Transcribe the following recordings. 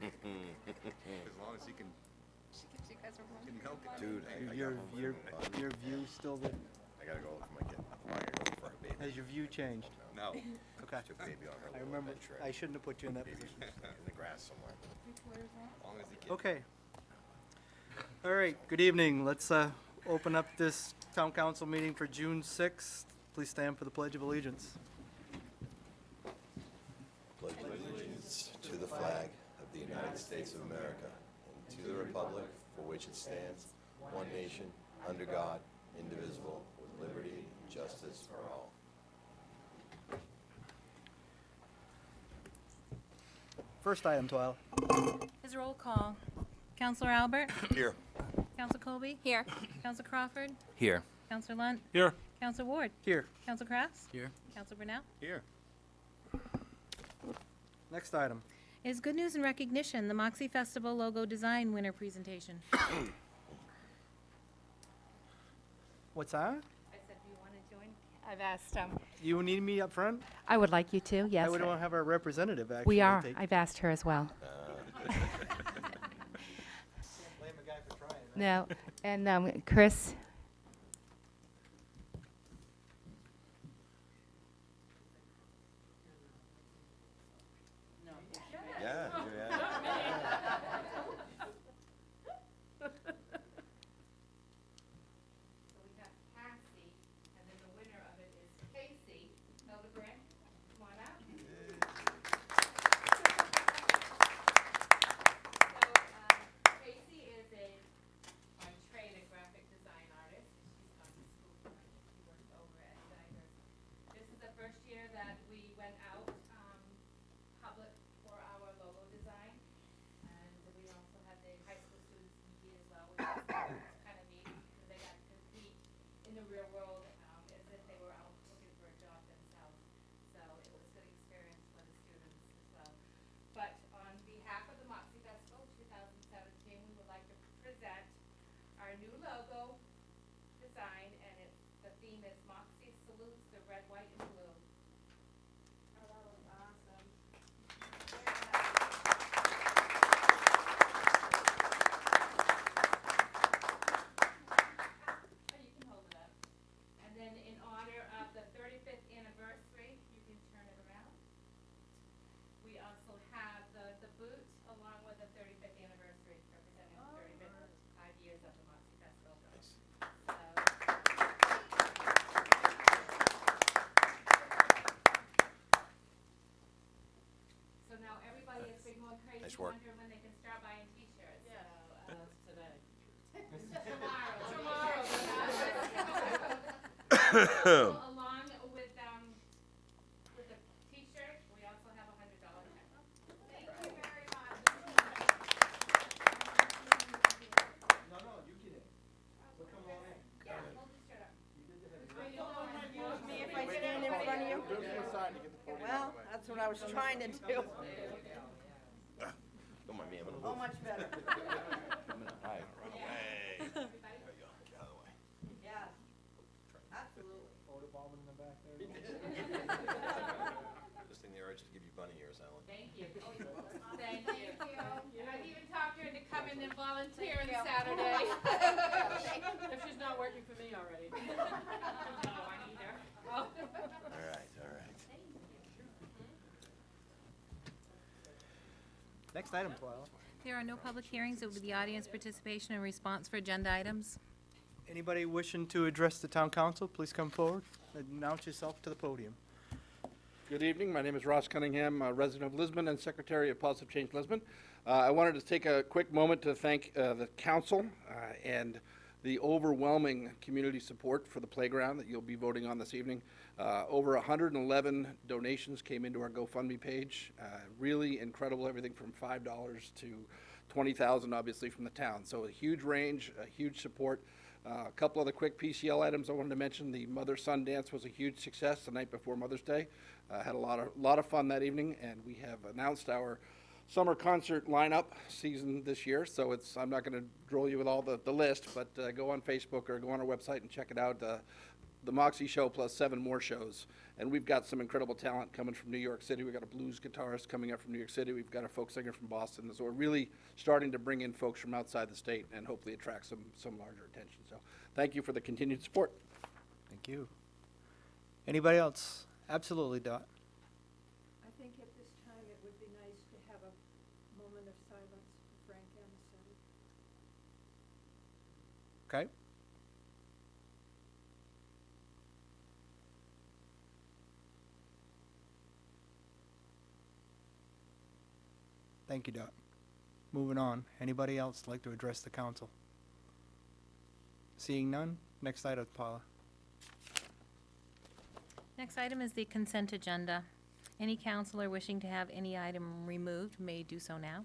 am. As long as he can She keeps you guys from milk it. Dude, I Your got home from your view still the, I gotta go look for my kid. I gotta go look for her baby. has your view changed? No. Okay. Took baby on her I little remember, adventure. I shouldn't have put you in that Baby's position. in the grass somewhere. As long as he can. Okay. All right, good evening. Let's open up this town council meeting for June 6th. Please stand for the Pledge of Allegiance. Pledge allegiance to the flag of the United States of America and to the republic for which it stands, one nation, under God, indivisible, with liberty and justice for all. First item, Twyla. Is roll call. Counselor Albert? Here. Counselor Colby? Here. Counselor Crawford? Here. Counselor Lunt? Here. Counselor Ward? Here. Counselor Kraft? Here. Counselor Brunel? Here. Next item. Is good news and recognition, the Moxie Festival logo design winner presentation. What's that? I said, do you want to join? I've asked You need me up front? I would like you to, yes. I don't have our representative, actually. We are. take- I've asked her as well. Blame a guy for trying, right? No, and Chris, Yeah, yeah. So we have Cassie, and then the winner of it is Casey Hildebrand. Come on up. So, Casey is by trade, a graphic design artist. She's gone to school for it. She works over at Designers. This is the first year that we went out, public for our logo design. And we also had the high school students compete as well, which is kind of neat, because they got to compete in the real world, as if they were out looking for a job themselves. So it was a good experience for the students as well. But on behalf of the Moxie Festival 2017, we would like to present our new logo design, and the theme is Moxie Salutes the Red, White, and Blue. Oh, that was awesome. Oh, you can hold it up. And then in honor of the 35th anniversary, you can turn it around. We also have the boot along with the 35th anniversary, representing the 35 years of the Moxie Festival. So now everybody is big more crazy, Nice work. wondering when they can start buying t-shirts. Yeah. That's today. Tomorrow. Along with the t-shirt, we also have a $100 check. Thank you very much. No, you get it. So come on in. Yeah, hold the shirt up. Me if I stand in front of you? Well, that's what I was trying to do. Don't mind me, I'm gonna Oh, move. much better. Hi, run away. There you go, get out of the way. Yeah, absolutely. Photobombing in the back there. Just in the urge to give you bunny ears, Alan. Thank you. Thank you. And I've even talked her into coming and volunteering Saturday. If she's not working for me already. No, I need her. Oh. All right, all right. Next item, Twyla. There are no public hearings. It will be the audience participation and response for agenda items. Anybody wishing to address the town council, please come forward. Announce yourself to the podium. Good evening. My name is Ross Cunningham, a resident of Lisbon and Secretary of Positive Change Lisbon. I wanted to take a quick moment to thank the council and the overwhelming community support for the playground that you'll be voting on this evening. Over 111 donations came into our GoFundMe page. Really incredible, everything from $5 to $20,000, obviously, from the town. So a huge range, a huge support. A couple other quick PCL items I wanted to mention. The mother-son dance was a huge success the night before Mother's Day. Had a lot of fun that evening, and we have announced our summer concert lineup season this year. So I'm not going to droll you with all the list, but go on Facebook or go on our website and check it out. the Moxie show plus 7 more shows. And we've got some incredible talent coming from New York City. We've got a blues guitarist coming up from New York City. We've got a folk singer from Boston. So we're really starting to bring in folks from outside the state and hopefully attract some larger attention. So thank you for the continued support. Thank you. Anybody else? Absolutely, Dot. I think at this time it would be nice to have a moment of silence for Frank Amicetti. Okay. Thank you, Dot. Moving on. Anybody else like to address the council? Seeing none, next item, Paula. Next item is the consent agenda. Any counselor wishing to have any item removed may do so now.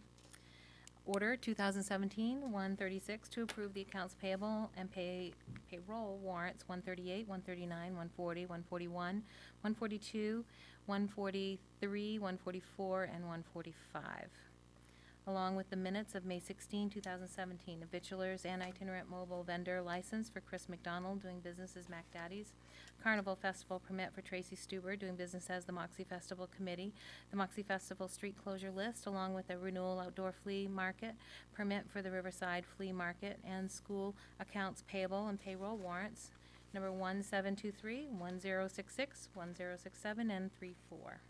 Order 2017-136 to approve the accounts payable and payroll warrants 138, 139, 140, 141, 142, 143, 144, and 145. Along with the minutes of May 16, 2017, a vitulers and itinerant mobile vendor license for Chris McDonald doing business as Mac Daddy's, Carnival Festival permit for Tracy Stuber doing business as the Moxie Festival Committee, the Moxie Festival street closure list, along with the renewal outdoor flea market permit for the Riverside Flea Market, and school accounts payable and payroll warrants, number 1723, 1066, 1067, and 34.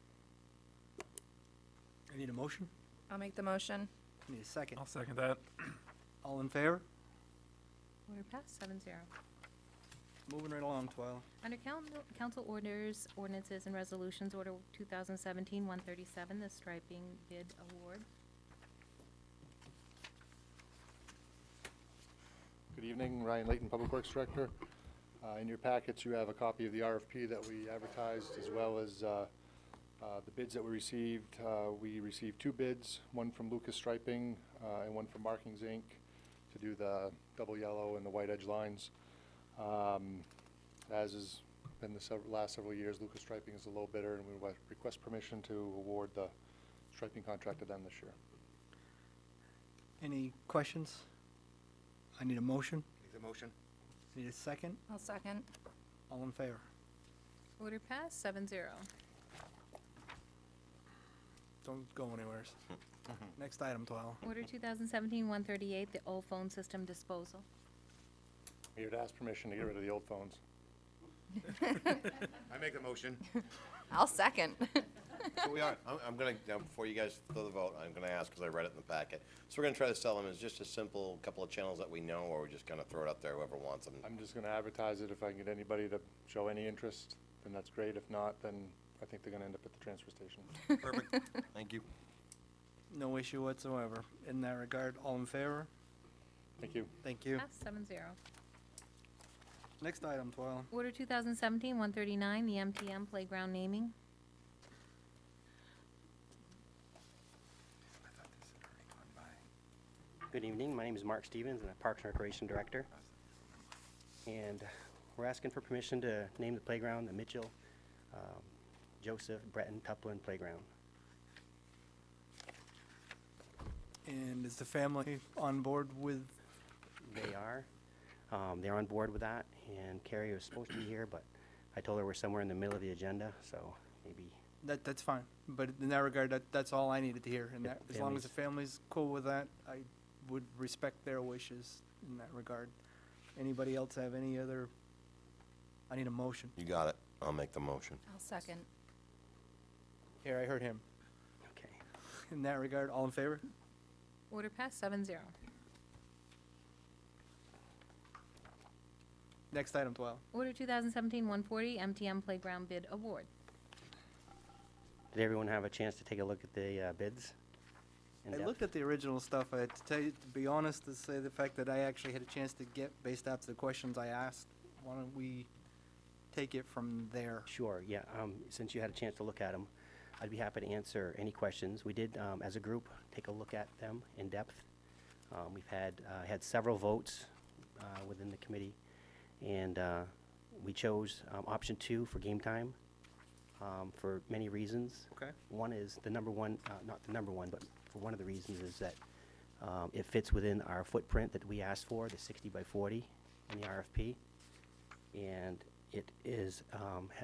I need a motion. I'll make the motion. I need a second. I'll second that. All in favor? Order passed, 7-0. Moving right along, Twyla. Under council orders, ordinances, and resolutions, Order 2017-137, the striping bid award. Good evening, Ryan Layton, Public Works Director. In your packets, you have a copy of the RFP that we advertised, as well as the bids that we received. We received 2 bids, one from Lucas Striping and one from Markings Inc. to do the double yellow and the white edge lines. As has been the last several years, Lucas Striping is the low bidder, and we request permission to award the striping contract to them this year. Any questions? I need a motion. Make the motion. Need a second. I'll second. All in favor? Order passed, 7-0. Don't go anywhere. Next item, Twyla. Order 2017-138, the old phone system disposal. Here to ask permission to get rid of the old phones. I make the motion. I'll second. So we are, I'm gonna, now, before you guys throw the vote, I'm gonna ask, because I read it in the packet. So we're gonna try to sell them as just a simple couple of channels that we know, or we're just gonna throw it up there, whoever wants them? I'm just gonna advertise it. If I can get anybody to show any interest, then that's great. If not, then I think they're gonna end up at the transfer station. Perfect, thank you. No issue whatsoever. In that regard, all in favor? Thank you. Thank you. Passed, 7-0. Next item, Twyla. Order 2017-139, the MTM playground naming. Good evening, my name is Mark Stevens, and I'm Parks and Recreation Director. And we're asking for permission to name the playground the Mitchell, Joseph, Breton, Tuplin Playground. And is the family on board with? They are. They're on board with that, and Carrie was supposed to be here, but I told her we're somewhere in the middle of the agenda, so maybe. That's fine. But in that regard, that's all I needed to hear. And Yep, that, as long as the family's cool with that, I would respect their wishes in that regard. Anybody else have any other? I need a motion. You got it. I'll make the motion. I'll second. Here, I heard him. Okay. In that regard, all in favor? Order passed, 7-0. Next item, 12. Order 2017-140, MTM playground bid award. Did everyone have a chance to take a look at the bids? in I depth? looked at the original stuff. I had to tell you, to be honest, to say the fact that I actually had a chance to get, based off the questions I asked, why don't we take it from there? Sure, yeah. Since you had a chance to look at them, I'd be happy to answer any questions. We did, as a group, take a look at them in depth. We've had several votes within the committee, and we chose option 2 for game time for many reasons. Okay. One is the number one, not the number one, but for one of the reasons is that it fits within our footprint that we asked for, the 60 by 40 in the RFP. And It is,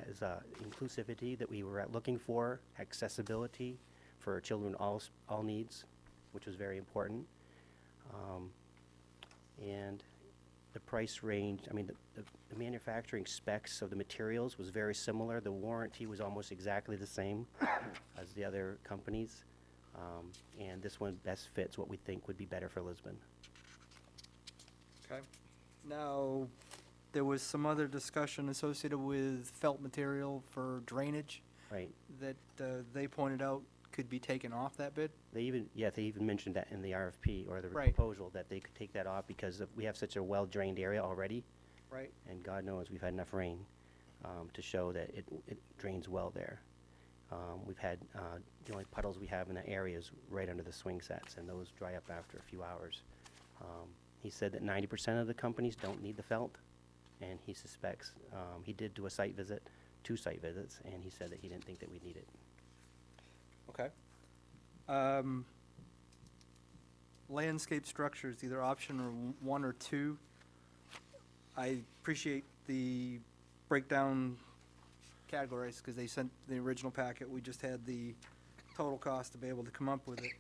has inclusivity that we were looking for, accessibility for children all needs, which was very important. And the price range, I mean, the manufacturing specs of the materials was very similar. The warranty was almost exactly the same as the other companies. And this one best fits what we think would be better for Lisbon. Okay. Now, there was some other discussion associated with felt material for drainage Right. that they pointed out could be taken off that bid. They even mentioned that in the RFP or the Right. proposal, that they could take that off because we have such a well-drained area already. Right. And God knows we've had enough rain to show that it drains well there. We've had, the only puddles we have in the area is right under the swing sets, and those dry up after a few hours. He said that 90% of the companies don't need the felt, and he suspects, he did do a site visit, 2 site visits, and he said that he didn't think that we'd need it. Okay. Landscape structures, either option or 1 or 2. I appreciate the breakdown categories because they sent the original packet. We just had the total cost to be able to come up with it.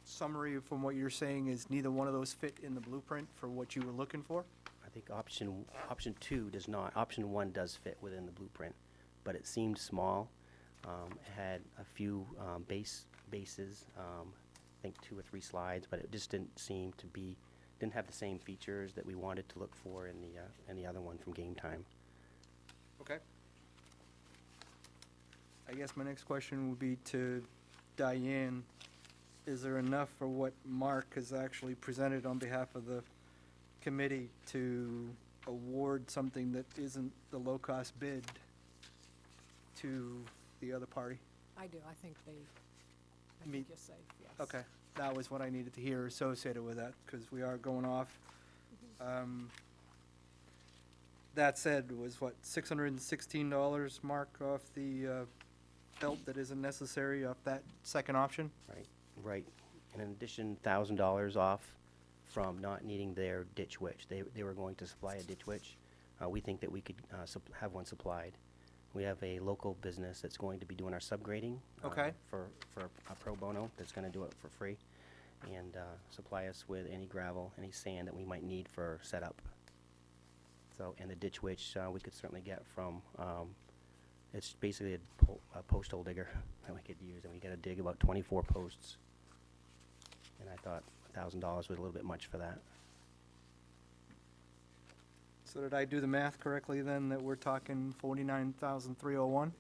Summary from what you're saying is neither one of those fit in the blueprint for what you were looking for? I think option 2 does not. Option 1 does fit within the blueprint, but it seemed small. It had a few bases, I think 2 or 3 slides, but it just didn't seem to be, didn't have the same features that we wanted to look for in the other one from Game Time. Okay. I guess my next question would be to Diane. Is there enough for what Mark has actually presented on behalf of the committee to award something that isn't the low-cost bid to the other party? I do, I think Me- you're safe, yes. Okay, that was what I needed to hear associated with that, because we are going off. That said, was what, $616, Mark, off the felt that isn't necessary off that second option? Right. And in addition, $1,000 off from not needing their ditch witch. They were going to supply a ditch witch. We think that we could have one supplied. We have a local business that's going to be doing our subgrading. Okay. For a pro bono, that's gonna do it for free, and supply us with any gravel, any sand that we might need for setup. So, and the ditch witch, we could certainly get from, it's basically a post hole digger that we could use, and we gotta dig about 24 posts. And I thought $1,000 was a little bit much for that. So did I do the math correctly then, that we're talking $49,301?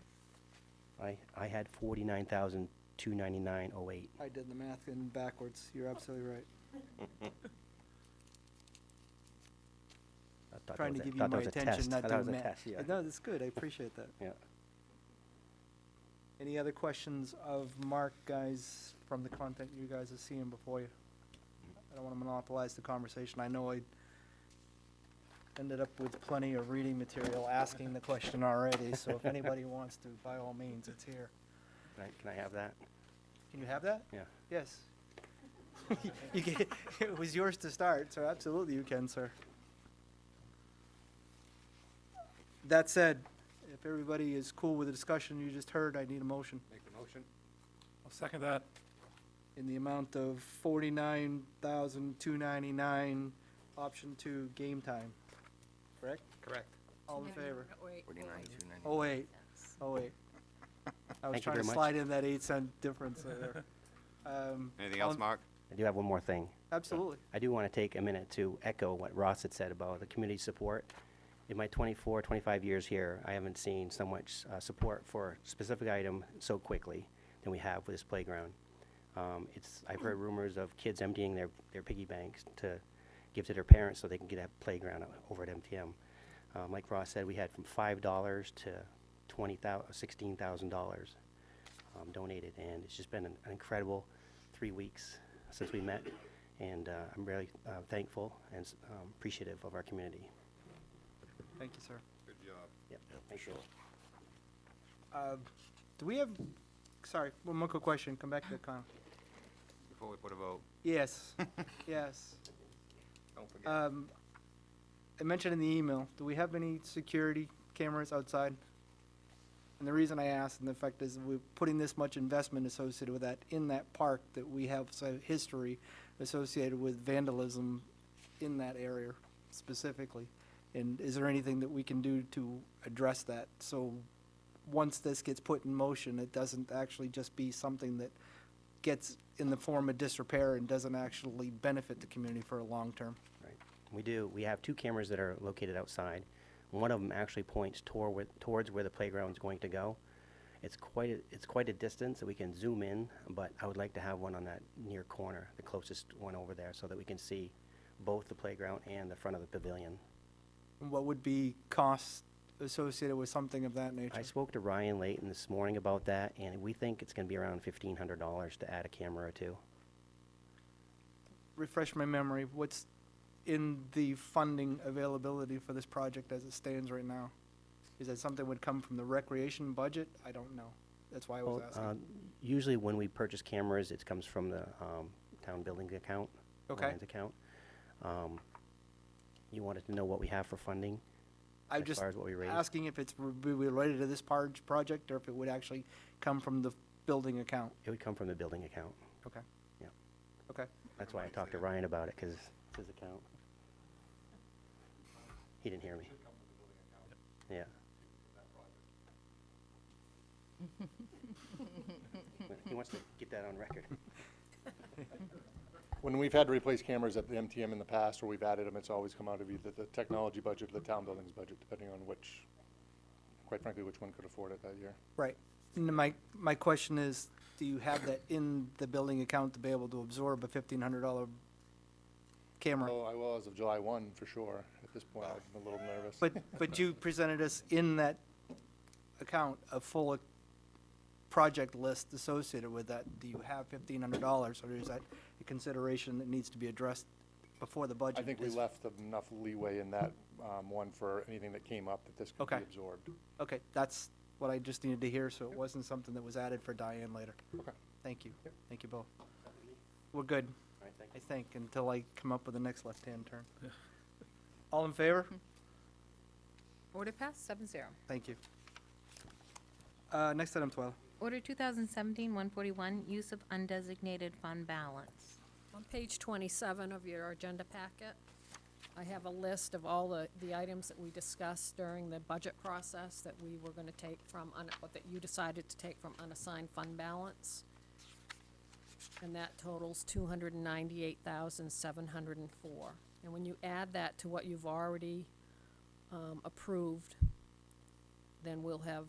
I had $49,299.08. I did the math in backwards. You're absolutely right. I thought Trying to that was a- give you thought that my was a attention, test. not I thought do it was a math. test, yeah. No, that's good. I appreciate that. Yeah. Any other questions of Mark, guys, from the content you guys are seeing before you? I don't want to monopolize the conversation. I know I ended up with plenty of reading material asking the question already, so if anybody wants to, by all means, it's here. Can I have that? Can you have that? Yeah. Yes. You can, it was yours to start, so absolutely you can, sir. That said, if everybody is cool with the discussion you just heard, I need a motion Make the motion. I'll second that. in the amount of $49,299, option 2, game time. Correct? Correct. All in favor? Wait, 49,290. Oh, wait. Oh, wait. I was Thank you trying to very much. slide in that 8-cent difference there. Anything all else, in- Mark? I do have one more thing. Absolutely. I do want to take a minute to echo what Ross had said about the community support. In my 24, 25 years here, I haven't seen so much support for a specific item so quickly than we have with this playground. I've heard rumors of kids emptying their piggy banks to give to their parents so they can get a playground over at MTM. Like Ross said, we had from $5 to $16,000 donated, and it's just been an incredible 3 weeks since we met, and I'm really thankful and appreciative of our community. Thank you, sir. Good job. Yep, thank you. Do we have, sorry, one more quick question. Come back to the con. Before we put a vote, Yes, yes. don't forget. I mentioned in the email, do we have any security cameras outside? And the reason I ask, and the fact is, we're putting this much investment associated with that in that park, that we have so history associated with vandalism in that area specifically. And is there anything that we can do to address that? So once this gets put in motion, it doesn't actually just be something that gets in the form of disrepair and doesn't actually benefit the community for a long term. Right. We do. We have 2 cameras that are located outside. One of them actually points towards where the playground's going to go. It's quite a distance that we can zoom in, but I would like to have one on that near corner, the closest one over there, so that we can see both the playground and the front of the pavilion. What would be costs associated with something of that nature? I spoke to Ryan Layton this morning about that, and we think it's going to be around $1,500 to add a camera or 2. Refresh my memory, what's in the funding availability for this project as it stands right now? Is that something would come from the recreation budget? I don't know. That's why I was asking. Usually when we purchase cameras, it comes from the town building account, Okay. lines account. You wanted to know what we have for funding I'm as just far as what we raised? asking if it's related to this project, or if it would actually come from the building account. It would come from the building account. Okay. Yeah. Okay. That's why I talked to Ryan about it, because it's his account. He didn't hear me. Yeah. He wants to get that on record. When we've had to replace cameras at the MTM in the past, or we've added them, it's always come out of either the technology budget or the town buildings budget, depending on which, quite frankly, which one could afford it that year. Right. And my question is, do you have that in the building account to be able to absorb a $1,500 camera? Oh, I will as of July 1, for sure. At this point, I'm a little nervous. But you presented us in that account a full project list associated with that. Do you have $1,500, or is that a consideration that needs to be addressed before the budget? I think we is- left enough leeway in that one for anything that came up that this could be Okay. absorbed. Okay, that's what I just needed to hear, so it wasn't something that was added for Diane later. Okay. Thank you. Thank you both. We're good, All right, thank I you. think, until I come up with the next left-hand turn. All in favor? Order passed, 7-0. Thank you. Next item, 12. Order 2017-141, use of undesignated fund balance. On page 27 of your agenda packet, I have a list of all the items that we discussed during the budget process that we were gonna take from, or that you decided to take from unassigned fund balance. And that totals $298,704. And when you add that to what you've already approved, then we'll have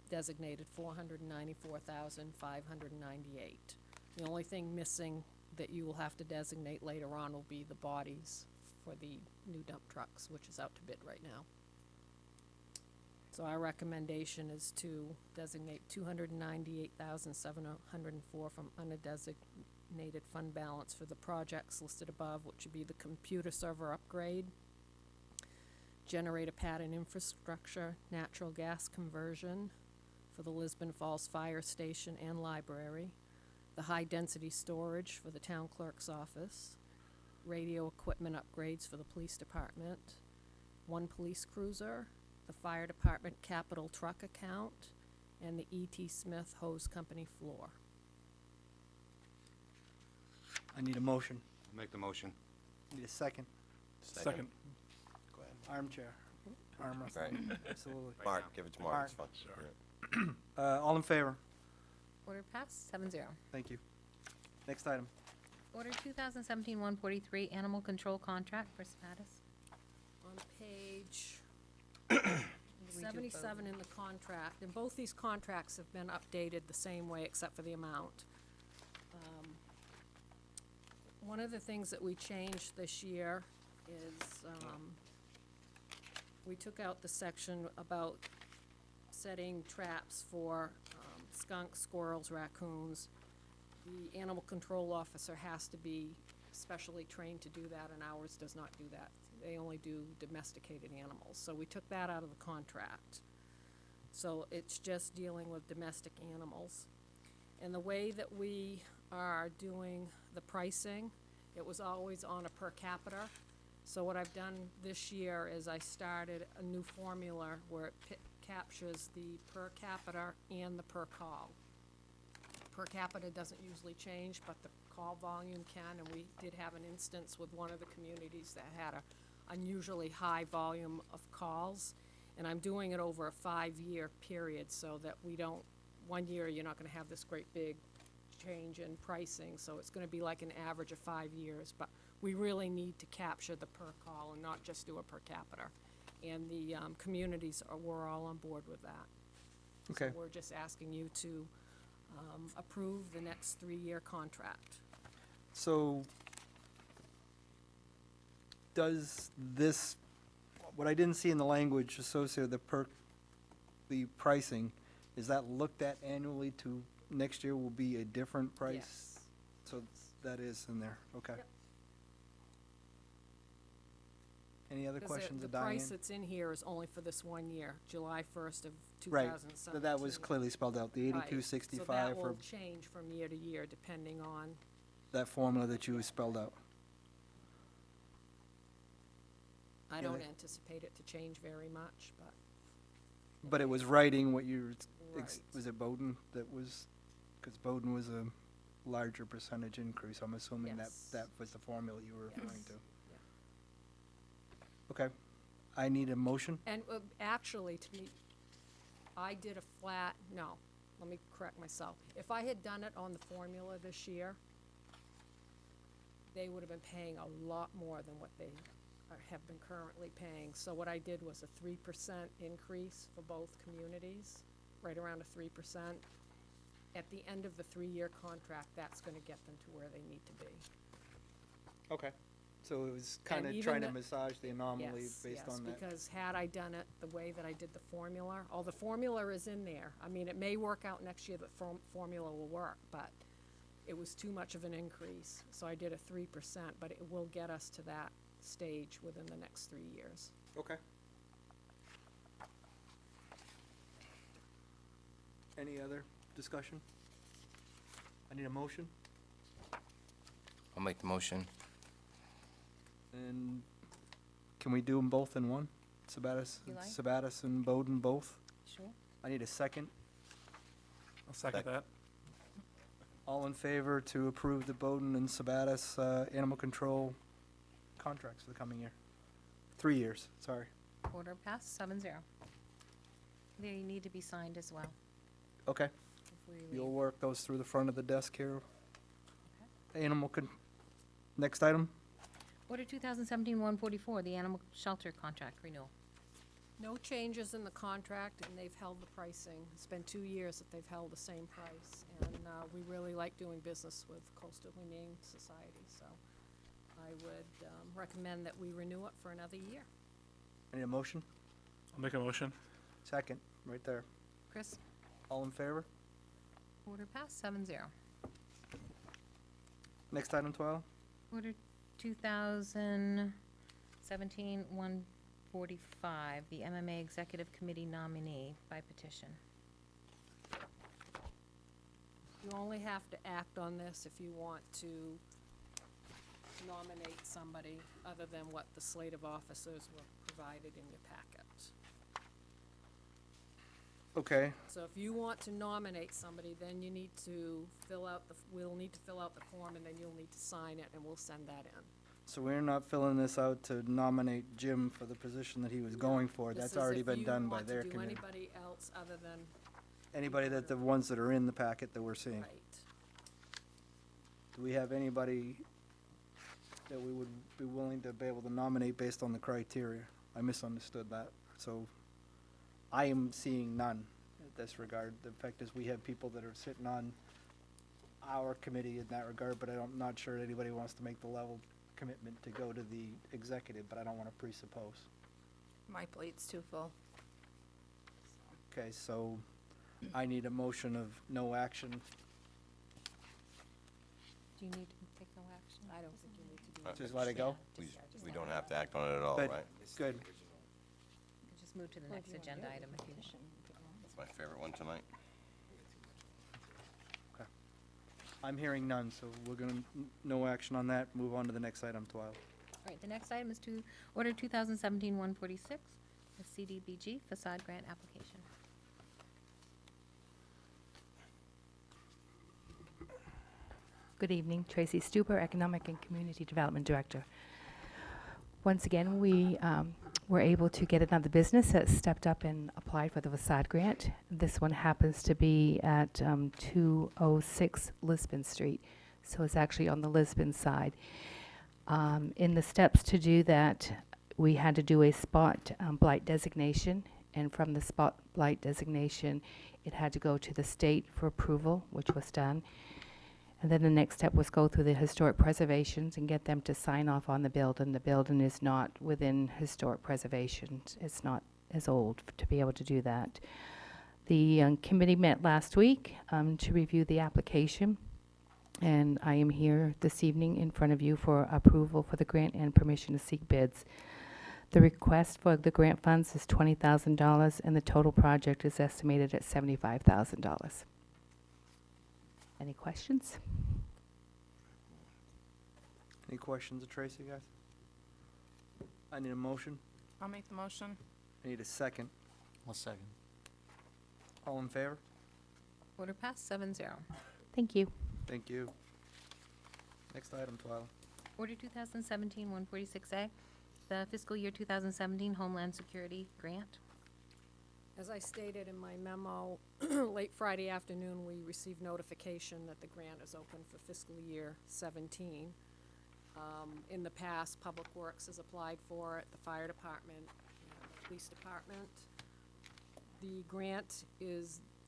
designated $494,598. The only thing missing that you will have to designate later on will be the bodies for the new dump trucks, which is out to bid right now. So our recommendation is to designate $298,704 from undesignated fund balance for the projects listed above, which would be the computer server upgrade, generator pad and infrastructure, natural gas conversion for the Lisbon Falls Fire Station and Library, the high-density storage for the town clerk's office, radio equipment upgrades for the police department, 1 police cruiser, the fire department capital truck account, and the E.T. Smith Hose Company floor. I need a motion. Make the motion. Need a second. Second. Go ahead. Armchair. Arm wrestling. Right. Absolutely. Mark, give it to Mark, it's fun. All in favor? Order passed, 7-0. Thank you. Next item. Order 2017-143, animal control contract for Spatus. On page do both? 77 in the contract, and both these contracts have been updated the same way except for the amount. One of the things that we changed this year is, we took out the section about setting traps for skunks, squirrels, raccoons. The animal control officer has to be specially trained to do that, and ours does not do that. They only do domesticated animals, so we took that out of the contract. So it's just dealing with domestic animals. And the way that we are doing the pricing, it was always on a per capita. So what I've done this year is I started a new formula where it captures the per capita and the per call. Per capita doesn't usually change, but the call volume can, and we did have an instance with one of the communities that had a unusually high volume of calls. And I'm doing it over a 5-year period so that we don't, one year you're not gonna have this great big change in pricing, so it's gonna be like an average of 5 years, but we really need to capture the per call and not just do a per capita. And the communities were all on board with that. Okay. So we're just asking you to approve the next 3-year contract. So, does this, what I didn't see in the language associated with the pricing, is that looked at annually to next year will be a different price? Yes. So that is in there, okay. Yep. Any other 'Cause questions of the price Diane? that's in here is only for this 1 year, July 1st of Right, 2017. so that was clearly spelled out, the Right. 8265 So that for will change from year to year depending on, that formula that you spelled out. I Yeah, don't they- anticipate it to change very much, but. But it was writing what you, Right. was it Bowden that was, because Bowden was a larger percentage increase, I'm assuming that, Yes. that was the formula you were referring Yes. to. Yeah. Okay, I need a motion. And actually, to me, I did a flat, no, let me correct myself. If I had done it on the formula this year, they would have been paying a lot more than what they have been currently paying. So what I did was a 3% increase for both communities, right around a 3%. At the end of the 3-year contract, that's gonna get them to where they need to be. Okay. So it was kind of even trying to the- massage the anomaly Yes, based on that. because had I done it the way that I did the formula, the formula is in there. I mean, it may work out next year that formula will work, but it was too much of an increase. So I did a 3%, but it will get us to that stage within the next 3 years. Okay. Any other discussion? I need a motion, I'll make the motion. and can we do them both in one? Sabatis, You like? Sabatis and Bowden both? Sure. I need a second. I'll second that. All in favor to approve the Bowden and Sabatis animal control contracts for the coming year? 3 years, sorry. Order passed, 7-0. They need to be signed as well Okay, before you you'll leave. work those through the front of the desk here. Next item? Order 2017-144, the animal shelter contract renewal. No changes in the contract, and they've held the pricing. It's been 2 years that they've held the same price, and we really like doing business with Coastal Humane Society, so I would recommend that we renew it for another year. I need a motion? I'll make a motion. Second, right there. Chris? All in favor? Order passed, 7-0. Next item, Twyla? Order 2017-145, the MMA Executive Committee nominee by petition. You only have to act on this if you want to nominate somebody other than what the slate of officers were provided in your packet. Okay, So if you want to nominate somebody, then you need to fill out we'll need to fill out the form, and then you'll need to sign it, and we'll send that in. so we're not filling this out to nominate Jim for the position that he was going for. This That's is already if been you done by want to their do committee. anybody else other than, Anybody that, the ones that are in the packet that we're seeing. right. Do we have anybody that we would be willing to be able to nominate based on the criteria? I misunderstood that. So I am seeing none in this regard. The fact is, we have people that are sitting on our committee in that regard, but I'm not sure anybody wants to make the level commitment to go to the executive, but I don't want to presuppose. My plate's too full. Okay, so I need a motion of no action. Do you need to take no action? I don't think you need to do Just let it go? We don't have to act on it at all, Good. right? Good. You can just move to the next agenda item if you want. That's my favorite one tonight. I'm hearing none, so we're gonna, no action on that. Move on to the next item, Twyla. right, the next item is to order 2017-146, the CDBG facade grant application. Good evening, Tracy Stuber, Economic and Community Development Director. Once again, we were able to get another business that stepped up and applied for the facade grant. This one happens to be at 206 Lisbon Street, so it's actually on the Lisbon side. In the steps to do that, we had to do a spot blight designation, and from the spot blight designation, it had to go to the state for approval, which was done. And then the next step was go through the historic preservations and get them to sign off on the building. The building is not within historic preservation. It's not as old to be able to do that. The committee met last week to review the application, and I am here this evening in front of you for approval for the grant and permission to seek bids. The request for the grant funds is $20,000, and the total project is estimated at $75,000. Any questions? Any questions of Tracy, guys? I need a motion. I'll make the motion. I need a second. I'll second. All in favor? Order passed 7-0. Thank you. Thank you. Next item, Twyla. Order 2017-146A, the fiscal year 2017 Homeland Security Grant. As I stated in my memo, late Friday afternoon, we received notification that the grant is open for fiscal year 17. In the past, Public Works has applied for it, the fire department, the police department. The grant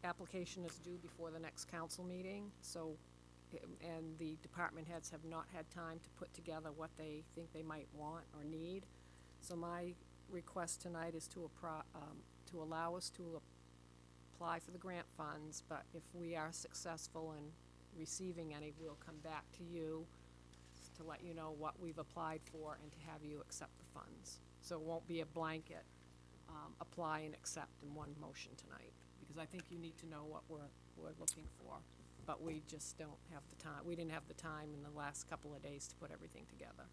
application is due before the next council meeting, so, and the department heads have not had time to put together what they think they might want or need. So my request tonight is to allow us to apply for the grant funds, but if we are successful in receiving any, we'll come back to you to let you know what we've applied for and to have you accept the funds. So it won't be a blanket apply and accept in one motion tonight, because I think you need to know what we're looking for, but we just don't have the time. We didn't have the time in the last couple of days to put everything together.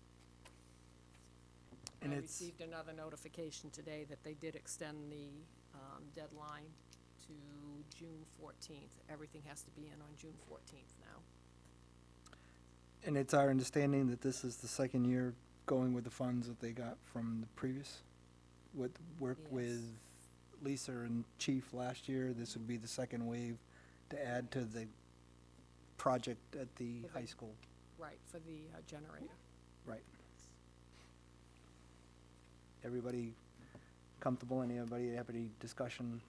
And I it's- received another notification today that they did extend the deadline to June 14th. Everything has to be in on June 14th now. And it's our understanding that this is the second year going with the funds that they got from the previous, with work Yes. with Lisa and Chief last year. This would be the second wave to add to the project at the For the- high school. Right, for the generator. Right. Everybody comfortable? Anybody have any discussion?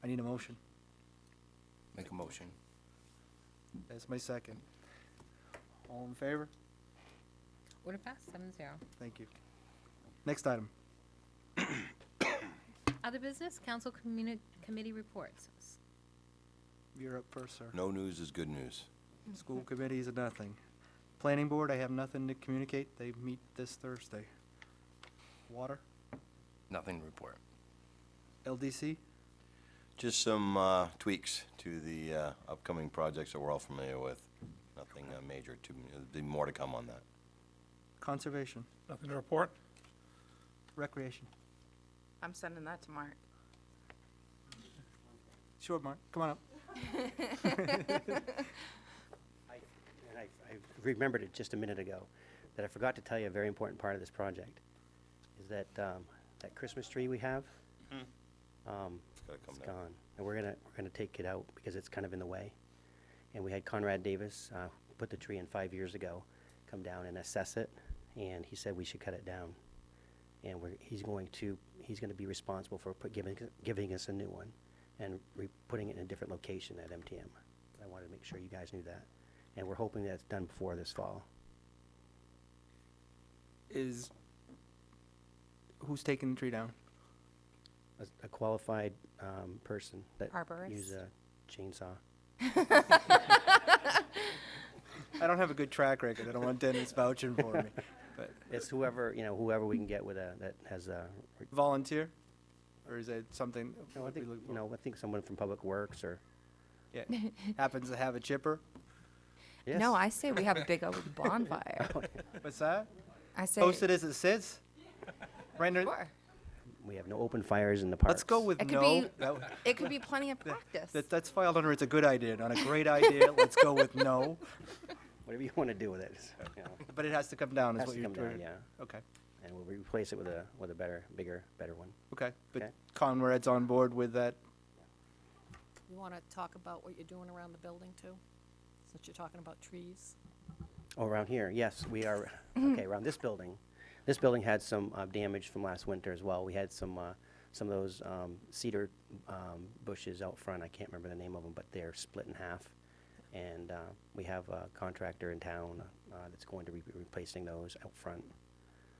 I need a motion. Make a motion. That's my second. All in favor? Order passed 7-0. Thank you. Next item. Other business, council committee reports. You're up first, sir. No news is good news. School committees are nothing. Planning board, I have nothing to communicate. They meet this Thursday. Water, Nothing to report. LDC, Just some tweaks to the upcoming projects that we're all familiar with. Nothing major. There'll be more to come on that. conservation, Nothing to report? recreation. I'm sending that to Mark. Sure, Mark, come on up. I remembered it just a minute ago, that I forgot to tell you a very important part of this project, is that, that Christmas tree we have, It's gotta come it's down. gone. And we're gonna take it out because it's kind of in the way. And we had Conrad Davis, who put the tree in 5 years ago, come down and assess it, and he said we should cut it down. And he's gonna be responsible for giving us a new one and putting it in a different location at MTM. I wanted to make sure you guys knew that. And we're hoping that it's done before this fall. Who's taking the tree down? A qualified person that Arborist? use a chainsaw. I don't have a good track record. I don't want Dennis vouching for me. But It's whoever we can get that has a, volunteer? Or is it something? no, I we think, look for? I think someone from Public Works or, Yeah, happens to have a chipper? Yes. No, I say we have a big old bonfire. What's that? I say. Post it as it sits? Right under, Sure. We have no open fires in the parks. let's go with It could no. be- That- It could be plenty of practice. That's filed under it's a good idea, not a great idea. Let's go with no. Whatever you want to do with it, you know. But it has to come down, is Has what to you're come down, doing. yeah. Okay, And we'll replace it with a better, bigger, better one. okay. But Okay. Conrad's on board with that. You want to talk about what you're doing around the building too? Since you're talking about trees. Oh, around here, yes, we are, okay, around this building. This building had some damage from last winter as well. We had some of those cedar bushes out front. I can't remember the name of them, but they're split in half. And we have a contractor in town that's going to be replacing those out front,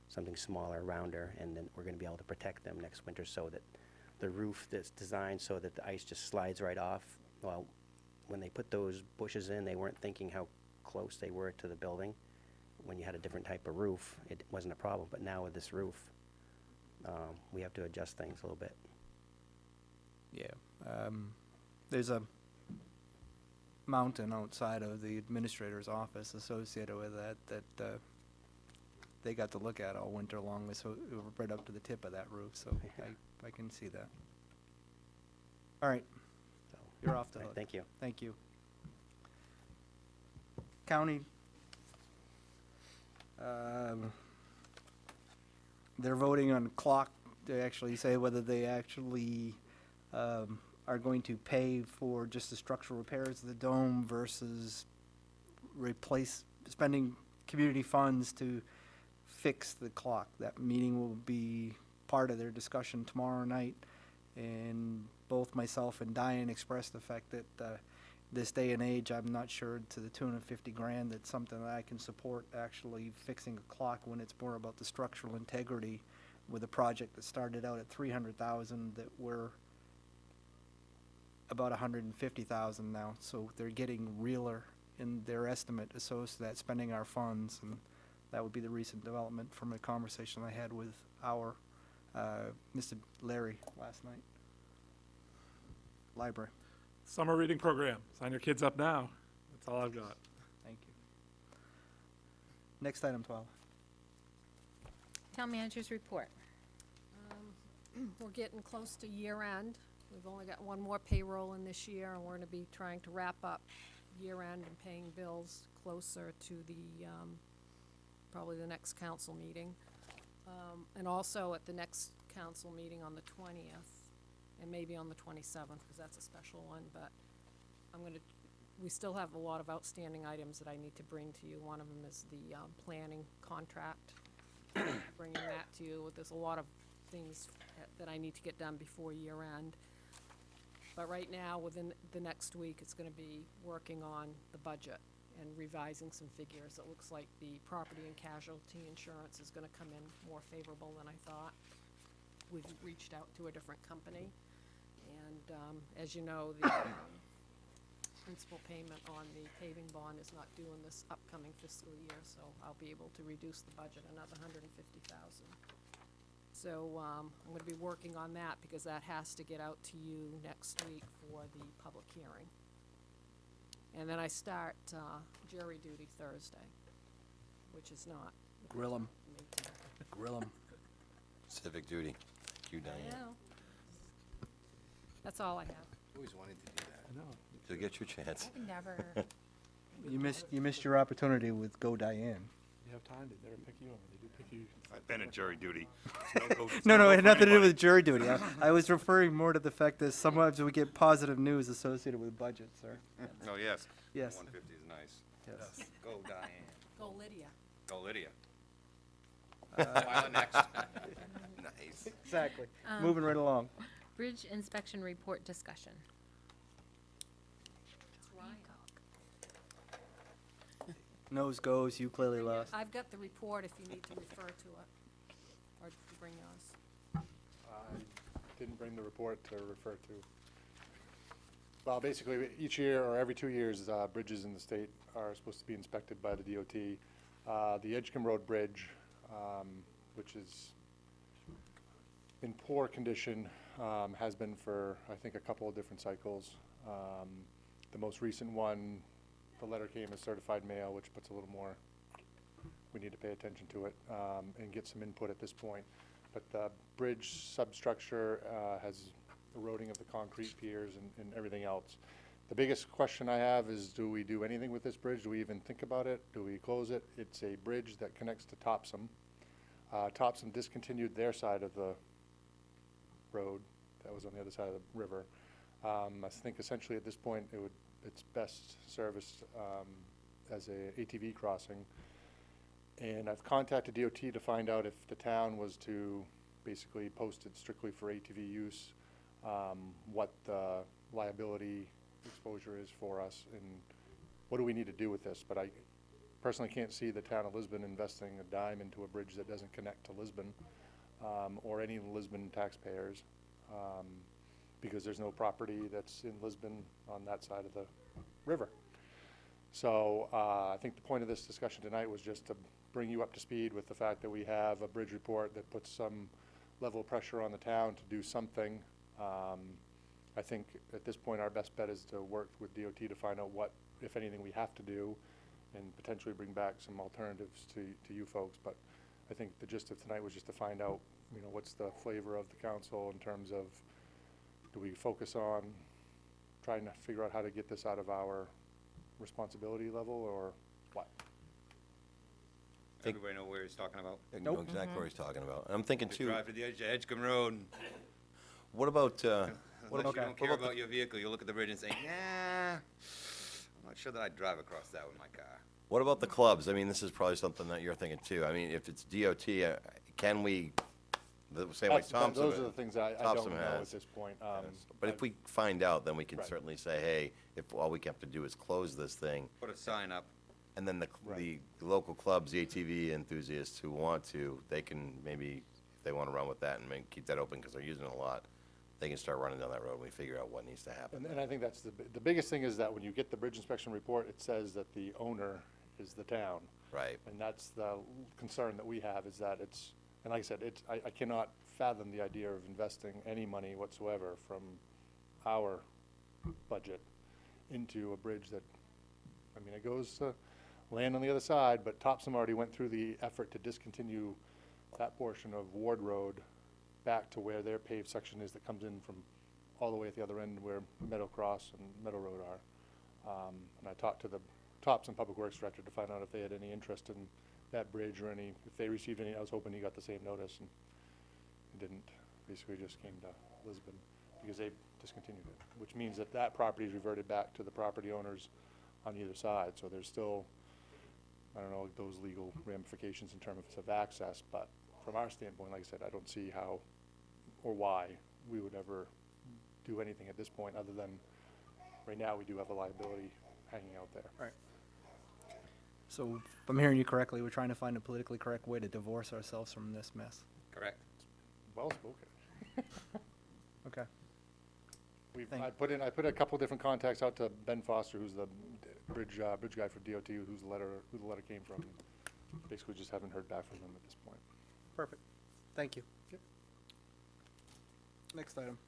something smaller, rounder, and then we're going to be able to protect them next winter so that the roof that's designed so that the ice just slides right off. Well, when they put those bushes in, they weren't thinking how close they were to the building. When you had a different type of roof, it wasn't a problem, but now with this roof, we have to adjust things a little bit. Yeah. There's a mountain outside of the administrator's office associated with that they got to look at all winter long, so right up to the tip of that roof, so I can see that. All right, So, you're off the all right, hook. thank you. Thank you. County, they're voting on clock to actually say whether they actually are going to pay for just the structural repairs of the dome versus spending community funds to fix the clock. That meeting will be part of their discussion tomorrow night, and both myself and Diane expressed the fact that this day and age, I'm not sure to the tune of 50 grand, that's something that I can support actually fixing a clock when it's more about the structural integrity with a project that started out at 300,000 that we're about 150,000 now. So they're getting realer in their estimate associated with that, spending our funds, and that would be the recent development from a conversation I had with our Mr. Larry last night. Library. Summer reading program. Sign your kids up now. That's all I've got. Thank you. Next item 12. Town managers report. We're getting close to year end. We've only got one more payroll in this year, and we're going to be trying to wrap up year end and paying bills closer to the, probably the next council meeting. And also at the next council meeting on the 20th, and maybe on the 27th, because that's a special one, but we still have a lot of outstanding items that I need to bring to you. One of them is the planning contract, bringing that to you. There's a lot of things that I need to get done before year end. But right now, within the next week, it's gonna be working on the budget and revising some figures. It looks like the property and casualty insurance is gonna come in more favorable than I thought. We've reached out to a different company. And as you know, the principal payment on the paving bond is not due in this upcoming fiscal year, so I'll be able to reduce the budget another $150,000. So I'm going to be working on that because that has to get out to you next week for the public hearing. And then I start jury duty Thursday, which is not. Grill 'em. May 10th. Grill 'em. Civic duty. Thank you, I Diane. know. That's all I have. Always wanted to do that. You'll get your chance. I never. You missed your opportunity with Go Diane. You have time to never pick you over. They do pick you. I've been in jury duty. No, it had nothing to do with jury duty. I was referring more to the fact that sometimes we get positive news associated with budget, sir. Oh, yes. Yes. 150 is nice. Yes. Go Diane. Go Lydia. Go Lydia. Violet next. Nice. Exactly. Moving right along. Bridge inspection report discussion. Nose goes, you clearly lost. I've got the report if you need to refer to it, or to bring yours. I didn't bring the report to refer to. Well, basically, each year or every 2 years, bridges in the state are supposed to be inspected by the DOT. The Edgecombe Road Bridge, which is in poor condition, has been for, I think, a couple of different cycles. The most recent one the letter came as certified mail, which puts a little more, we need to pay attention to it, and get some input at this point. But the bridge substructure, has eroding of the concrete piers and everything else. The biggest question I have is, do we do anything with this bridge? Do we even think about it? Do we close it? It's a bridge that connects to Topsom. Topsom discontinued their side of the road that was on the other side of the river. I think essentially at this point it's best serviced as a ATV crossing. And I've contacted DOT to find out if the town was to basically post it strictly for ATV use, what the liability exposure is for us, and what do we need to do with this. But I personally can't see the town of Lisbon investing a dime into a bridge that doesn't connect to Lisbon, or any Lisbon taxpayers, because there's no property that's in Lisbon on that side of the river. So I think the point of this discussion tonight was just to bring you up to speed with the fact that we have a bridge report that puts some level of pressure on the town to do something. I think at this point our best bet is to work with DOT to find out what, if anything, we have to do, and potentially bring back some alternatives to you folks. But I think the gist of tonight was just to find out, you know, what's the flavor of the council in terms of, do we focus on trying to figure out how to get this out of our responsibility level, or what? Everybody know where he's talking about? I know exactly what he's talking about. And I'm thinking Just too, drive to the edge of Edgecombe Road. what about, Unless you don't care what about about your vehicle, you look at the bridge and say, nah, I'm not sure that I'd drive across that with my car. what about the clubs? I mean, this is probably something that you're thinking too. I mean, if it's DOT, can we, the same way Thompson. Those are the things I don't Thompson know at has. this point. But if we find out, then we can Right. certainly say, hey, if all we have to do is close this thing, Put a sign up. and then the local clubs, the ATV enthusiasts who want to, they can maybe, if they want to run with that and keep that open because they're using it a lot, they can start running down that road and we figure out what needs to happen. And I think that's the biggest thing is that when you get the bridge inspection report, it says that the owner is the town. Right. And that's the concern that we have, is that it's, and like I said, I cannot fathom the idea of investing any money whatsoever from our budget into a bridge that, I mean, it goes to land on the other side, but Topsom already went through the effort to discontinue that portion of Ward Road back to where their paved section is that comes in from all the way at the other end where Meadow Cross and Meadow Road are. And I talked to the Topsom Public Works Director to find out if they had any interest in that bridge or any, if they received any. I was hoping he got the same notice, and he didn't. Basically just came to Lisbon because they discontinued it, which means that that property is reverted back to the property owners on either side. So there's still, I don't know, those legal ramifications in terms of access, but from our standpoint, like I said, I don't see how or why we would ever do anything at this point, other than right now we do have a liability hanging out there. Right. So if I'm hearing you correctly, we're trying to find a politically correct way to divorce ourselves from this mess. Correct. Well spoken. Okay. I put a couple different contacts out to Ben Foster, who's the bridge guy for DOT, who the letter came from. Basically just haven't heard back from them at this point. Perfect. Thank you. Yep. Next item.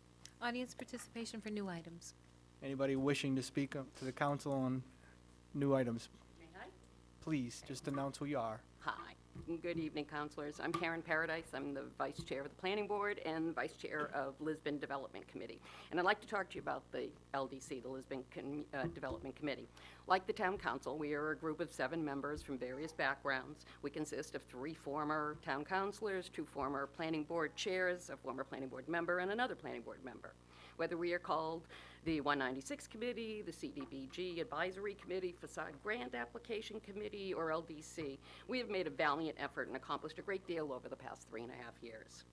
Audience participation for new items. Anybody wishing to speak up to the council on new items, May I? please just announce who you are. Hi. Good evening, councilors. I'm Karen Paradise. I'm the Vice Chair of the Planning Board and Vice Chair of Lisbon Development Committee. And I'd like to talk to you about the LDC, the Lisbon Development Committee. Like the Town Council, we are a group of 7 members from various backgrounds. We consist of 3 former town councilors, 2 former planning board chairs, a former planning board member, and another planning board member. Whether we are called the 196 Committee, the CDBG Advisory Committee, Facade Grant Application Committee, or LDC, we have made a valiant effort and accomplished a great deal over the past 3.5 years.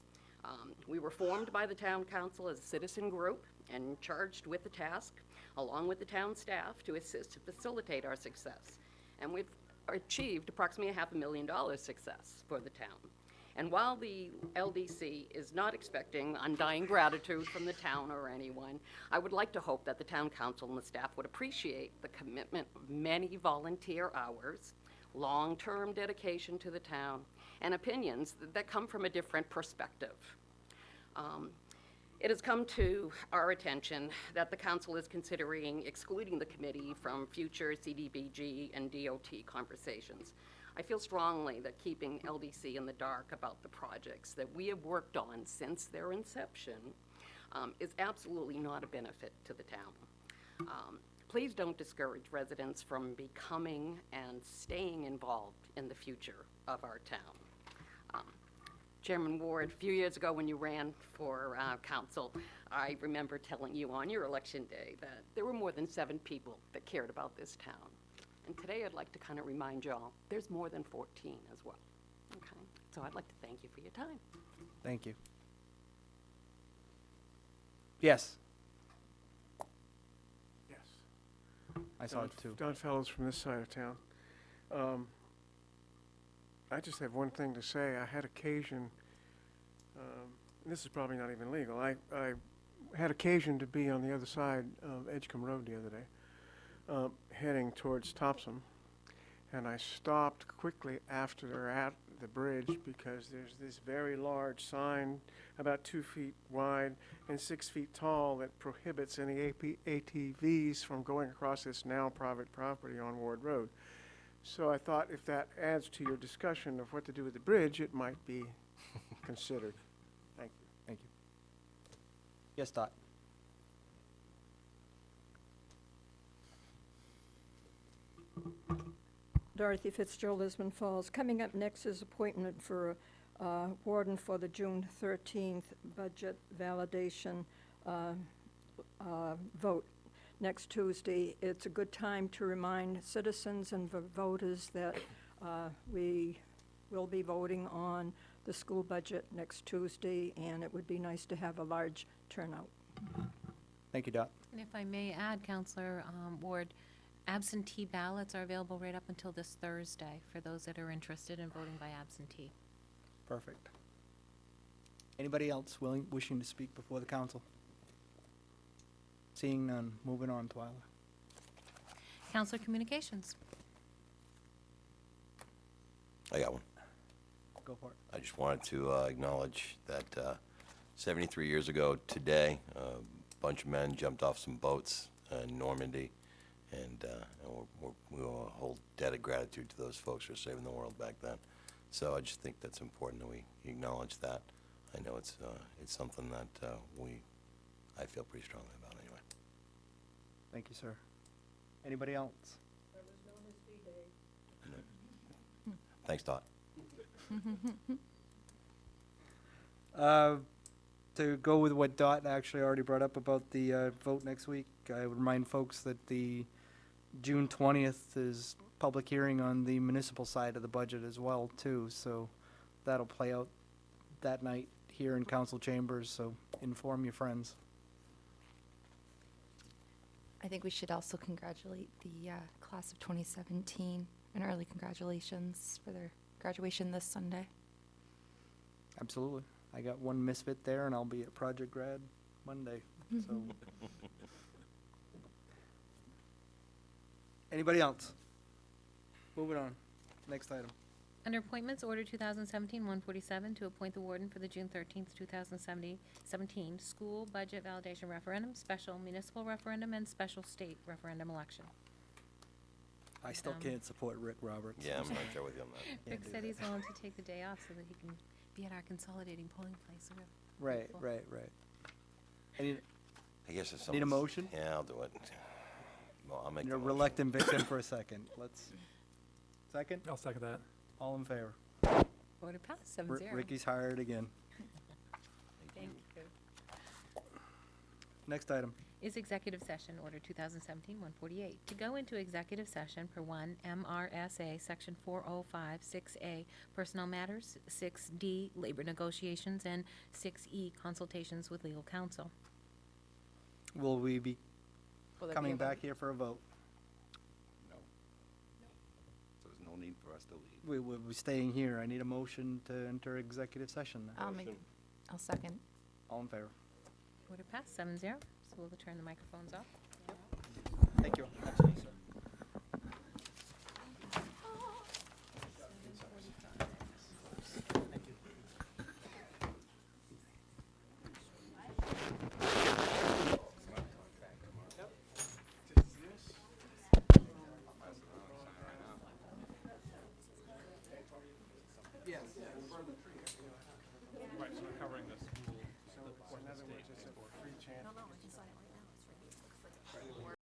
We were formed by the Town Council as a citizen group and charged with the task, along with the town staff, to assist and facilitate our success. And we've achieved approximately $500,000 success for the town. And while the LDC is not expecting undying gratitude from the town or anyone, I would like to hope that the Town Council and the staff would appreciate the commitment of many volunteer hours, long-term dedication to the town, and opinions that come from a different perspective. It has come to our attention that the council is considering excluding the committee from future CDBG and DOT conversations. I feel strongly that keeping LDC in the dark about the projects that we have worked on since their inception is absolutely not a benefit to the town. Please don't discourage residents from becoming and staying involved in the future of our town. Chairman Ward, a few years ago when you ran for council, I remember telling you on your election day that there were more than 7 people that cared about this town. And today I'd like to kind of remind y'all, there's more than 14 as well. Okay? So I'd like to thank you for your time. Thank you. Yes. Yes. I saw it too. Don Fellows from this side of town. I just have one thing to say. I had occasion, and this is probably not even legal, I had occasion to be on the other side of Edgecombe Road the other day, heading towards Topsom, and I stopped quickly after at the bridge because there's this very large sign about 2 feet wide and 6 feet tall that prohibits any ATVs from going across this now private property on Ward Road. So I thought if that adds to your discussion of what to do with the bridge, it might be considered. Thank you. Thank you. Yes, Dot. Dorothy Fitzgerald, Lisbon Falls. Coming up next is appointment for warden for the June 13th budget validation vote next Tuesday. It's a good time to remind citizens and voters that we will be voting on the school budget next Tuesday, and it would be nice to have a large turnout. Thank you, Dot. And if I may add, Counselor Ward, absentee ballots are available right up until this Thursday for those that are interested in voting by absentee. Perfect. Anybody else wishing to speak before the council? Seeing none, moving on, Twyla. Counselor Communications. I got one. Go for it. I just wanted to acknowledge that 73 years ago today, a bunch of men jumped off some boats in Normandy, and we will hold debt of gratitude to those folks for saving the world back then. So I just think that's important that we acknowledge that. I know it's something that I feel pretty strongly about anyway. Thank you, sir. Anybody else? Thanks, Dot. To go with what Dot actually already brought up about the vote next week, I would remind folks that the June 20th is public hearing on the municipal side of the budget as well, too. So that'll play out that night here in council chambers, so inform your friends. I think we should also congratulate the class of 2017 and early congratulations for their graduation this Sunday. Absolutely. I got one misfit there, and I'll be at Project Grad Monday, so. Anybody else? Moving on. Next item. Under Appointments, Order 2017-147, to appoint the warden for the June 13th, 2017 school budget validation referendum, special municipal referendum, and special state referendum election. I still can't support Rick Roberts. Yeah, I'm right there with you on that. Rick said he's willing to take the day off so that he can be at our consolidating polling place. So we're Right, grateful. right. I need, I guess if Need a someone's- motion? Yeah, I'll do it. Well, I'll make you're a the motion. reluctant victim for a second. Let's, second? I'll second that. All in favor? Order passed, 7-0. Ricky's hired again. Thank you. Next item. Is executive session, Order 2017-148, to go into executive session per 1 MRSA Section 4056A, personnel matters, 6D, labor negotiations, and 6E, consultations with legal counsel. Will we be Will there be coming a vote? back here for a vote? No. So there's no need for us to leave. We'll be staying here. I need a motion to enter executive session now. I'll second. All in favor? Order passed, 7-0. So we'll turn the microphones off. Thank you.